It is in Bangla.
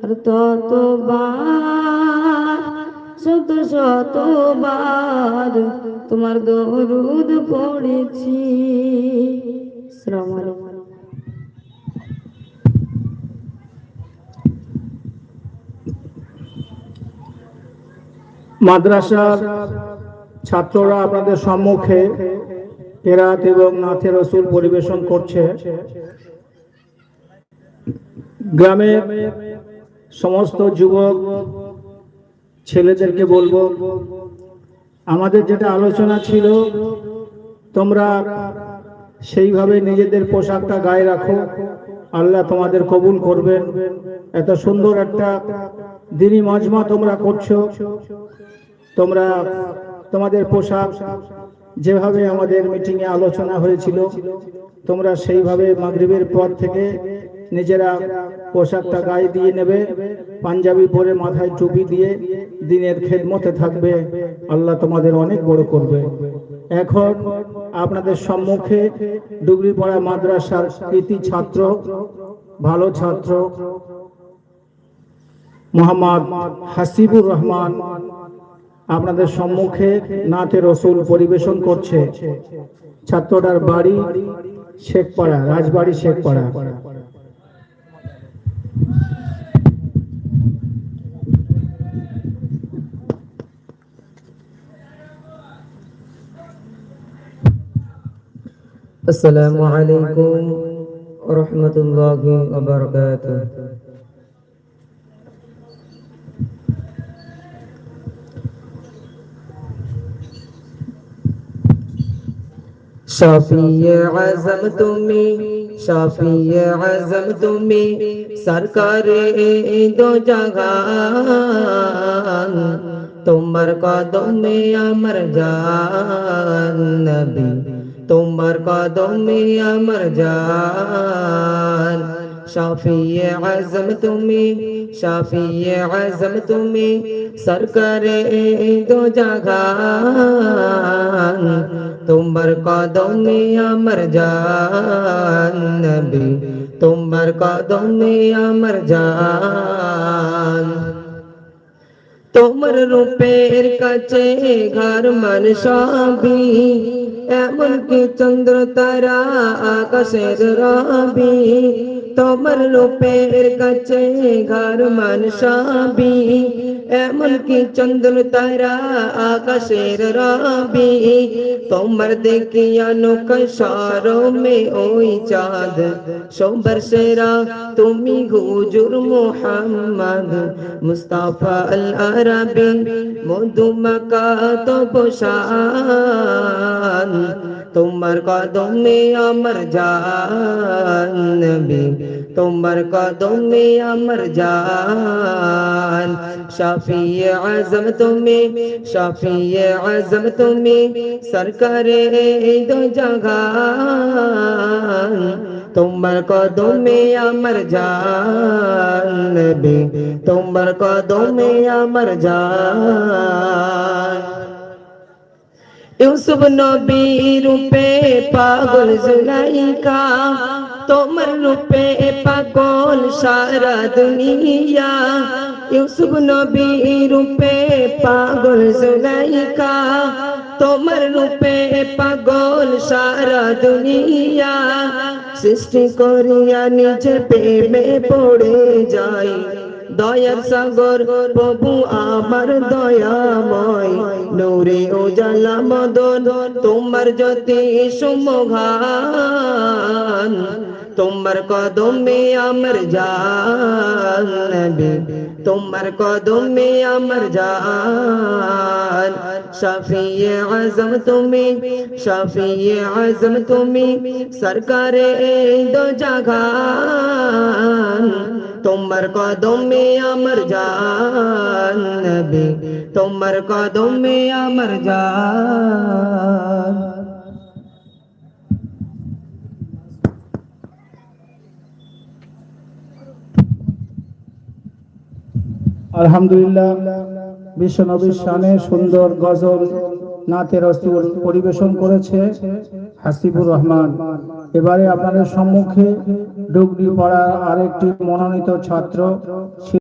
আর ততবার শত শতবার তোমার দরুদ পড়েছি। আসসালামু আলাইকুম। মাদ্রাসার ছাত্ররা আপনাদের সম্মুখে কেরাত এবং নাথে রসুল পরিবেশন করছে। গ্রামের সমস্ত যুবক ছেলেদেরকে বলবো, আমাদের যেটা আলোচনা ছিল তোমরা সেইভাবে নিজেদের পোশাকটা গায়ে রাখো, আল্লাহ তোমাদের কবুল করবেন। এত সুন্দর একটা দিনী মজমা তোমরা করছো, তোমরা তোমাদের পোশাক যেভাবে আমাদের মিটিংয়ে আলোচনা হয়েছিল তোমরা সেইভাবে মাগরিবের পর থেকে নিজেরা পোশাকটা গায়ে দিয়ে নেবে, পাঞ্জাবি পরে মাথায় টুপি দিয়ে দিনের খেদমতে থাকবে, আল্লাহ তোমাদের অনেক বড় করবে। এখন আপনাদের সম্মুখে ডুগরিপাড়া মাদ্রাসার কৃতি ছাত্র, ভালো ছাত্র মোহাম্মদ হাসিবুর রহমান আপনাদের সম্মুখে নাতে রসুল পরিবেশন করছে। ছাত্রটার বাড়ি শেখপাড়া, রাজবাড়ি শেখপাড়া। আসসালামু আলাইকুম ওয়া রাহমাতুল্লাহি ওয়া বারাকাতুহু। শাফিয়ে আজম তুমি, শাফিয়ে আজম তুমি, সরকারে দো জাহান, তোমার কদমে আমার জান নবী, তোমার কদমে আমার জান। শাফিয়ে আজম তুমি, শাফিয়ে আজম তুমি, সরকারে দো জাহান, তোমার কদমে আমার জান নবী, তোমার কদমে আমার জান। তোমার রূপের কাছে ঘর মান সবই, এমনকি চন্দ্র তারা আকাশের রবি। তোমার রূপের কাছে ঘর মান সবই, এমনকি চন্দ্র তারা আকাশের রবি। তোমার দেখিয়া নৌকা শরমে ওই চাঁদ, সবার সেরা তুমি হুজুর মুহাম্মদ মুস্তাফা আল আরবি, মধুমাকা তব শান, তোমার কদমে আমার জান নবী, তোমার কদমে আমার জান। শাফিয়ে আজম তুমি, শাফিয়ে আজম তুমি, সরকারে দো জাহান, তোমার কদমে আমার জান নবী, তোমার কদমে আমার জান। ইউসুফ নবী রূপে পাগল জুলাইকা, তোমার রূপে পাগল সারা দুনিয়া। ইউসুফ নবী রূপে পাগল জুলাইকা, তোমার রূপে পাগল সারা দুনিয়া। সৃষ্টি করিয়া নিজে প্রেমে পড়ে যাই, দয়ার সাগর প্রভু আমার দয়াময়, নূরে উজালা মদন তোমার জ্যোতি সুমহান, তোমার কদমে আমার জান নবী, তোমার কদমে আমার জান। শাফিয়ে আজম তুমি, শাফিয়ে আজম তুমি, সরকারে দো জাহান, তোমার কদমে আমার জান নবী, তোমার কদমে আমার জান। আলহামদুলিল্লাহ, বিশ্বনবীর শানে সুন্দর গজল নাতে রসুল পরিবেশন করেছে হাসিবুর রহমান। এবারে আপনাদের সম্মুখে ডুগরিপাড়া আরেকটি মনোনীত ছাত্র